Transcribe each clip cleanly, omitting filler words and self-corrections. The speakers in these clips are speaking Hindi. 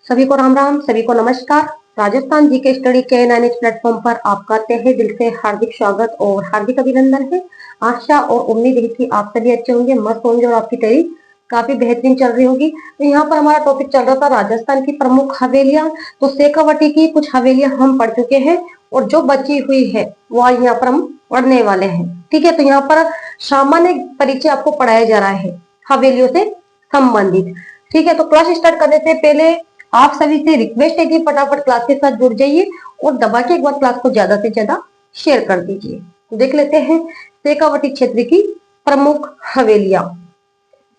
सभी को राम राम, सभी को नमस्कार। राजस्थान जीके स्टडी के NINX प्लेटफॉर्म पर आपका तहे दिल से हार्दिक स्वागत और हार्दिक अभिनंदन है। आशा और उम्मीद है कि आप सभी अच्छे होंगे, मस्त होंगे और आपकी तैयारी काफी बेहतरीन चल रही होगी। तो यहाँ पर हमारा टॉपिक चल रहा था राजस्थान की प्रमुख हवेलियां। तो शेखावटी की कुछ हवेलियां हम पढ़ चुके हैं और जो बची हुई है वह यहाँ पर हम पढ़ने वाले हैं। ठीक है, तो यहाँ पर सामान्य परिचय आपको पढ़ाया जा रहा है हवेलियों से संबंधित। ठीक है, तो क्लास स्टार्ट करने से पहले आप सभी से रिक्वेस्ट है कि फटाफट क्लास के साथ जुड़ जाइए और दबा के एक बार क्लास को ज्यादा से ज्यादा शेयर कर दीजिए। देख लेते हैं शेखावटी क्षेत्र की प्रमुख हवेलियां।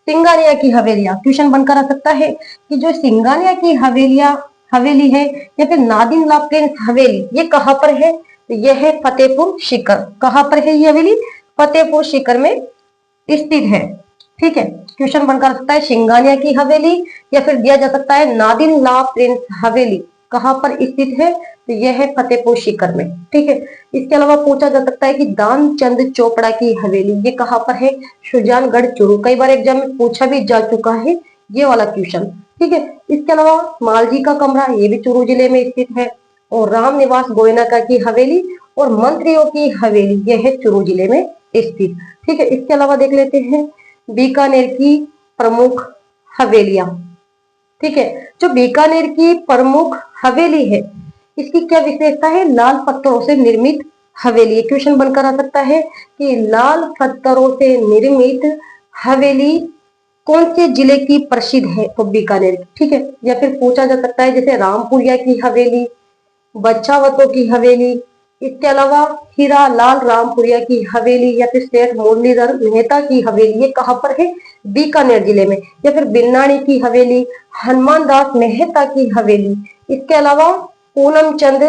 सिंगानिया की हवेलियां क्वेश्चन बनकर आ सकता है कि जो सिंगानिया की हवेली है या फिर नादिन ला प्लेन्स हवेली, ये कहाँ पर है? तो यह है फतेहपुर सीकर। कहाँ पर है ये हवेली? फतेहपुर सीकर में स्थित है। ठीक है, क्वेश्चन बनकर आ सकता है सिंगानिया की हवेली या फिर दिया जा सकता है नादिन ला प्रिंस हवेली कहाँ पर स्थित है? तो यह है फतेहपुर सीकर में। ठीक है, इसके अलावा पूछा जा सकता है कि दानचंद चोपड़ा की हवेली ये कहाँ पर है? सुजानगढ़ चूरू। कई बार एग्जाम में पूछा भी जा चुका है ये वाला क्वेश्चन। ठीक है, इसके अलावा मालजी का कमरा ये भी चूरू जिले में स्थित है और राम निवास गोयनका की हवेली और मंत्रियों की हवेली यह है चूरू जिले में स्थित। ठीक है, इसके अलावा देख लेते हैं बीकानेर की प्रमुख हवेलियां। ठीक है, जो बीकानेर की प्रमुख हवेली है इसकी क्या विशेषता है? लाल पत्थरों से निर्मित हवेली। क्वेश्चन बनकर आ सकता है कि लाल पत्थरों से निर्मित हवेली कौन से जिले की प्रसिद्ध है? तो बीकानेर की। ठीक है, या फिर पूछा जा सकता है जैसे रामपुरिया की हवेली, बच्चावतों की हवेली, इसके अलावा हीरा लाल रामपुरिया की हवेली या फिर सेठ मुरलीधर मेहता की हवेली ये कहाँ पर है? बीकानेर जिले में। या फिर बिन्नाणी की हवेली, हनुमान दास मेहता की हवेली, इसके अलावा पूनम चंद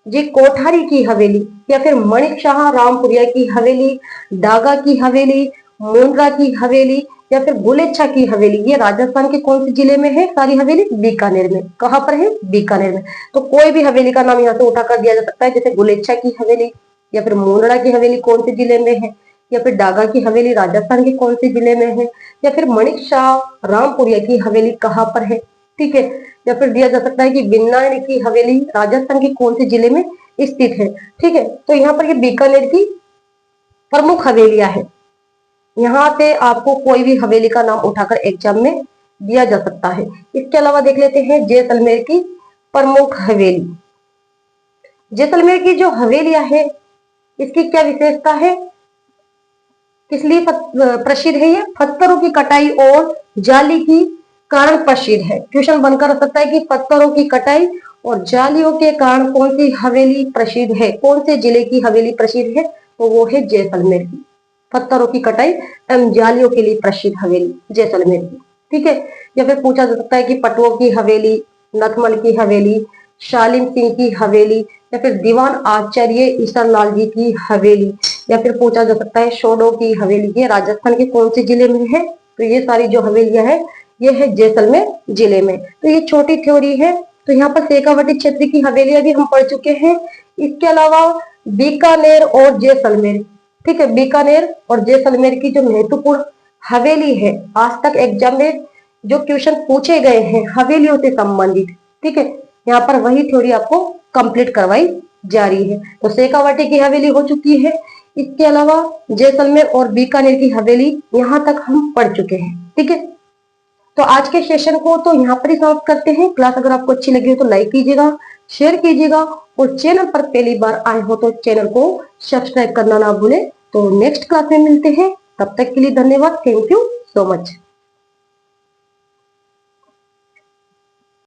जी कोठारी की हवेली या फिर मणिक शाह रामपुरिया की हवेली, डागा की हवेली, मुंद्रा की हवेली या फिर गुलेच्छा की हवेली ये राजस्थान के कौन से जिले में है? सारी हवेली बीकानेर में। कहाँ पर है? बीकानेर में। तो कोई भी हवेली का नाम यहाँ से उठाकर दिया जा सकता है, जैसे गुलेच्छा की हवेली या फिर मुंद्रा की हवेली कौन से जिले में है, या फिर डागा की हवेली राजस्थान के कौन से जिले में है, या फिर मणिक शाह रामपुरिया की हवेली कहाँ पर है। ठीक है, या फिर दिया जा सकता है कि बिन्नाणी की हवेली राजस्थान के कौन से जिले में स्थित है। ठीक है, तो यहाँ पर ये बीकानेर की प्रमुख हवेलियां है। यहाँ से आपको कोई भी हवेली का नाम उठाकर एग्जाम में दिया जा सकता है। इसके अलावा देख लेते हैं जैसलमेर की प्रमुख हवेली। जैसलमेर की जो हवेलियां है इसकी क्या विशेषता है? किस लिए प्रसिद्ध है? ये पत्थरों की कटाई और जाली की कारण प्रसिद्ध है। क्वेश्चन बनकर आ सकता है कि पत्थरों की कटाई और जालियों के कारण कौन सी हवेली प्रसिद्ध है? कौन से जिले की हवेली प्रसिद्ध है? तो वो है जैसलमेर की। पत्थरों की कटाई एवं जालियों के लिए प्रसिद्ध हवेली जैसलमेर की। ठीक है, या फिर पूछा जा सकता है कि पटुओं की हवेली, नथमल की हवेली, शालीम सिंह की हवेली या फिर दीवान आचार्य ईश्वर लाल जी की हवेली, या फिर पूछा जा सकता है शोडो की हवेली ये राजस्थान के कौन से जिले में है? तो ये सारी जो हवेलियां है ये है जैसलमेर जिले में। तो ये छोटी थ्योरी है। तो यहाँ पर शेखावटी क्षेत्र की हवेलियां भी हम पढ़ चुके हैं। इसके अलावा बीकानेर और जैसलमेर, ठीक है, बीकानेर और जैसलमेर की जो महत्वपूर्ण हवेली है आज तक एग्जाम में जो क्वेश्चन पूछे गए हैं हवेलियों से संबंधित, ठीक है, यहाँ पर वही थ्योरी आपको कंप्लीट करवाई जा रही है। तो शेखावटी की हवेली हो चुकी है। इसके अलावा जैसलमेर और बीकानेर की हवेली यहाँ तक हम पढ़ चुके हैं। ठीक है, तो आज के सेशन को तो यहाँ पर ही समाप्त करते हैं। क्लास अगर आपको अच्छी लगी हो तो लाइक कीजिएगा, शेयर कीजिएगा और चैनल पर पहली बार आए हो तो चैनल को सब्सक्राइब करना ना भूलें। तो नेक्स्ट क्लास में मिलते हैं, तब तक के लिए धन्यवाद। Thank you so much.